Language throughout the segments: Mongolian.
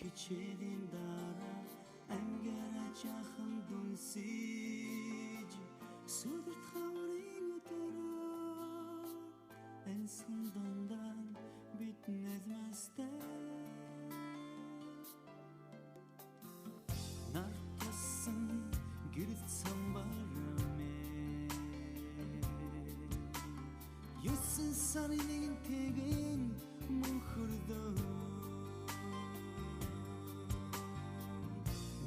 geçerim dara engere çahım sic sudur tavrin dara en sındondan bitmezmezde nartasın girit sambarame yusın sarılın tegin muhurda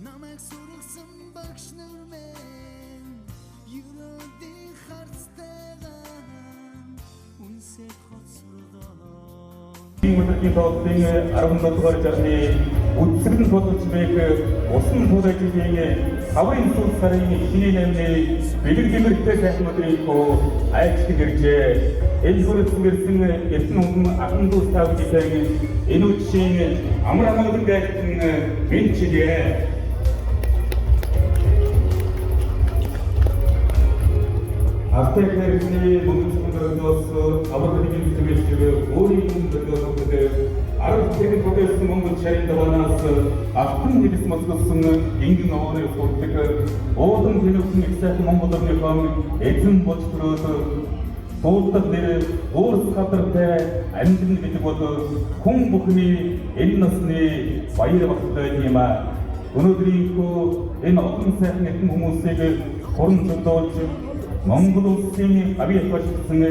namak soruksın bakşnırmen yürüdü harçtağın unse kotsurda Өдрийн тоглолтын 17 дугаар жарны үдсгэн тоглолцмыг усан туулайчдын 5-ын сүүл сарын 1-ний 8-ны бэлэг дэмэрхтэй сайхнуудын хөө айчдаг иржээ. Энэ хүрэлцэн ирсэн эртэн өнгөн ахын дүүс тавьжсэн энэ үдшийн амар амгалан гайтан бэнчгээ. Автокэрний мөнгөсгөнөөс аврагын төвчөөр өөрийн төлөвлөгөөд 10 процент мөнгө чарин даванаас автын нэгс мосгосон ингэн оорын сурдаг уудын тэнүүхэн их сайхан монголын хаан эзэн болж төрөөд туулдаг нэр уурс хатартай амьдэн гэдэг бол хүн бүхний энэ насны баяр багтай юм а. Өнөөдрийн энэ олон сайхан нэгэн хүмүүсийг хорон чөлдөөж Монгол улсын авиа болчихсон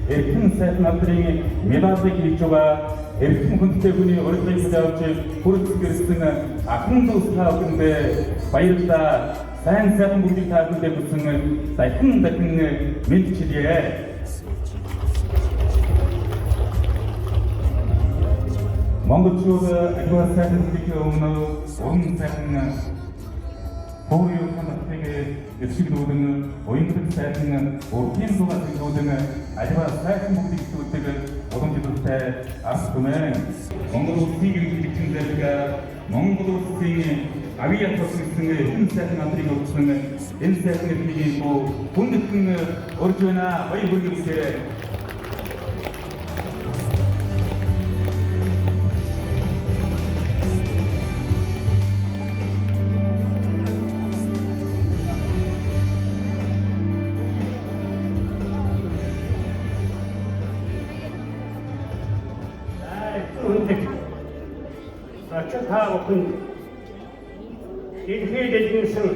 эрхэм сайхан хамтрын медалийг хийж байгаа эрхэм хүнтэй хүний урилгыг хүлээн авч хүрэлцэн ахын дүүс таавд баярлалаа. Сайн сайхан бүгдийг таавд бүтсэн дахин мэдчилээ. Монголчууд аливаа сайхан бүдгийг өмнө уран сайхан Хөрийн хандлага эсгэлүүдэн уяндаг сайхан урдын дугаар зүйлүүдэн аливаа сайхан бүгдийг зүйлдэг уламжлалтай арга түмэн Монгол улсыг хэрэгжүүлсэн зэрэг Монгол улсын авиа тосгосон энэ сайхан хамтрыг өгсөн энэ сайхан хэлний хүндэтгэн орж байна баяр хүргэе. Чухаахын дэлхийд эзэнсэн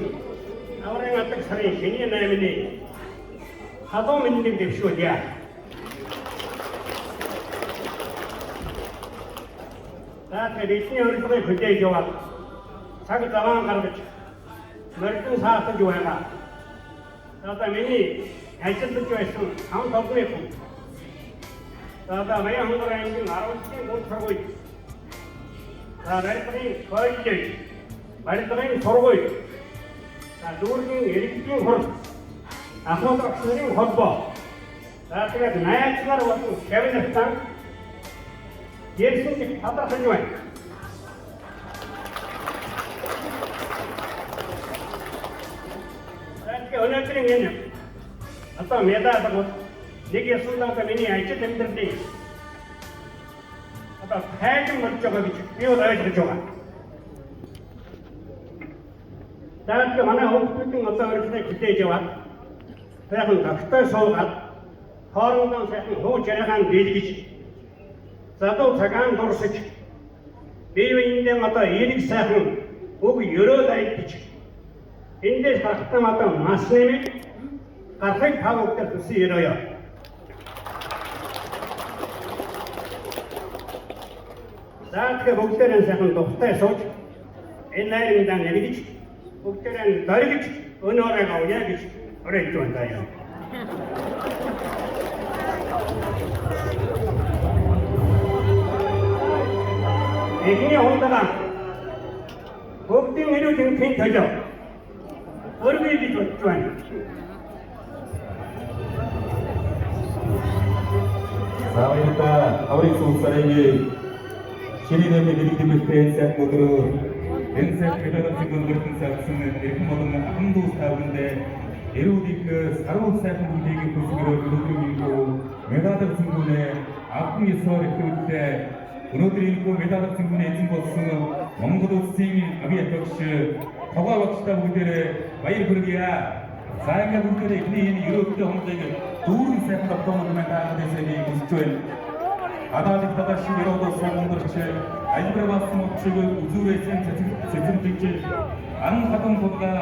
аврын атг сарын шинийн 8-ны хадуу мэндийг дэвшүүлье. Таатар эзний урилгыг хүлээж аваад цаг заваан гаргаж мөрдөн саатаж байгаа. Одоо миний ажиллаж байсан 5 толгойн хүн. Одоо Баян аймгийн 10-ийн гол Барилгын коллеж, барилгын сургууль, дүүргийн иргэдийн хурл, ахмад багшийн холбоо, тэгээд найзлаар болон шавнартан ерсэнч талархаж байна. Тэгээд өнөөдрийн энэ одоо медаль бол нэг ясуулаад миний ажил амьдралын хайрын болж байгаа гэж би ойлгож байгаа. Тэгээд манай хүмүүсийн одоо өөрсдөө хүлээж аваад сайхан тагтай суугаад хоорондоо сайхан хууч яриагаан дийлгэж задуу цагаан дурсаж бие биендээ одоо эерэг сайхан үг өрөөл айлтж эндээс гарахтаа одоо мас нэмэг гарахыг тав өгдөл хүсье өрөөё. Тэгээд бүгдээрээ сайхан духтай сууж энэ найрамдаа нэргэж бүгдээрээ дөргиж өнөөрөө авъя гэж оройж байна. Эхний хундаа бүгдийн нэрүүдийн хэн төлөө өргөж гэж бодож байна. Савита аврын сүүл сарын шинийн бэлэг дэмэрхтэй сайхнуудаар энэ сайхнуудын гүнзгийрхэн сайхан эрхэм болон ахын дүүс таавд эрүүдийг сарвал сайхан бүлэгийг хөсгөрөөр өнөөдрийн медаль зөнгүүнээ автын ёсоор ихэвчлэн Өнөөдөр медаль цэнгүүний эзэн болсон Монгол Улсын авиа тогш Тогоо багштай бүгдээрээ баяр хүргье. За ингээд бүгдээрээ эхний энэ ерөөдөө хоногыг дүүрэн сайхан тогтоомор маань таагаад байснийг хүсэж байна. Адаалт таташ ерөөдөө сонгондорч альбер болсон учраас үзүүрээс цэцэн тэгж ан хатан тулга